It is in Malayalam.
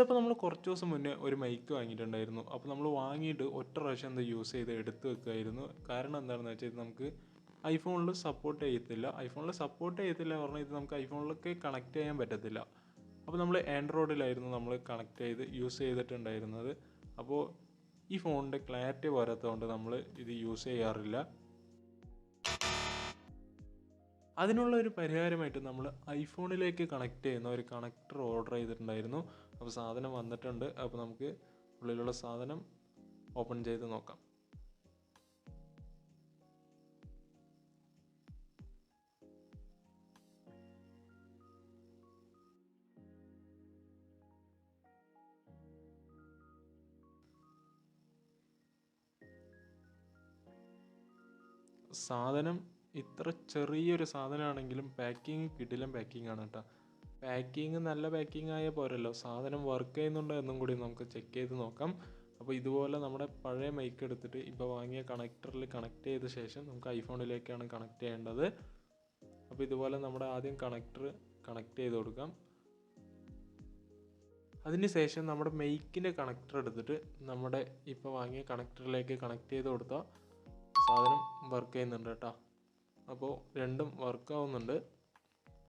അപ്പോൾ നമ്മൾ കുറച്ച് ദിവസം മുന്നേ ഒരു മൈക്ക് വാങ്ങിയിട്ടുണ്ടായിരുന്നു. അപ്പോൾ നമ്മൾ വാങ്ങിയിട്ട് ഒറ്റ പ്രാവശ്യം എന്താ യൂസ് ചെയ്ത് എടുത്ത് വെക്കുമായിരുന്നു. കാരണം എന്താണെന്ന് വെച്ചാൽ ഇത് നമുക്ക് ഐഫോണിൽ സപ്പോർട്ട് ചെയ്യത്തില്ല. പറഞ്ഞാൽ ഇത് നമുക്ക് ഐഫോണിലൊക്കെ കണക്ട് ചെയ്യാൻ പറ്റത്തില്ല. അപ്പോൾ നമ്മൾ ആൻഡ്രോയിഡിലായിരുന്നു നമ്മൾ കണക്ട് ചെയ്ത് യൂസ് ചെയ്തിട്ടുണ്ടായിരുന്നത്. അപ്പോൾ ഈ ഫോണിൻ്റെ ക്ലാരിറ്റി പോരാത്തതുകൊണ്ട് നമ്മൾ ഇത് യൂസ് ചെയ്യാറില്ല. അതിനുള്ള ഒരു പരിഹാരമായിട്ട് നമ്മൾ ഐഫോണിലേക്ക് കണക്ട് ചെയ്യുന്ന ഒരു കണക്ടർ ഓർഡർ ചെയ്തിട്ടുണ്ടായിരുന്നു. അപ്പോൾ സാധനം വന്നിട്ടുണ്ട്. അപ്പോൾ നമുക്ക് ഉള്ളിലുള്ള സാധനം ഓപ്പൺ ചെയ്ത് നോക്കാം. സാധനം ഇത്ര ചെറിയൊരു സാധനമാണെങ്കിലും പാക്കിങ് കിടിലൻ പാക്കിംഗ് ആണ് കേട്ടോ. പാക്കിങ് നല്ല പാക്കിംഗ് ആയാൽ പോരല്ലോ, സാധനം വർക്ക് ചെയ്യുന്നുണ്ടോ എന്നും കൂടി നമുക്ക് ചെക്ക് ചെയ്ത് നോക്കാം. അപ്പോൾ ഇതുപോലെ നമ്മുടെ പഴയ മൈക്ക് എടുത്തിട്ട് ഇപ്പോൾ വാങ്ങിയ കണക്ടറിൽ കണക്ട് ചെയ്ത ശേഷം നമുക്ക് ഐഫോണിലേക്കാണ് കണക്ട് ചെയ്യേണ്ടത്. അപ്പോൾ ഇതുപോലെ നമ്മുടെ ആദ്യം കണക്ടർ കണക്ട് ചെയ്ത് കൊടുക്കാം. അതിന് ശേഷം നമ്മുടെ മൈക്കിൻ്റെ കണക്ടർ എടുത്തിട്ട് നമ്മുടെ ഇപ്പോൾ വാങ്ങിയ കണക്ടറിലേക്ക് കണക്ട് ചെയ്ത് കൊടുത്താൽ സാധനം വർക്ക് ചെയ്യുന്നുണ്ട് കേട്ടോ. അപ്പോൾ രണ്ടും വർക്കാവുന്നുണ്ട്.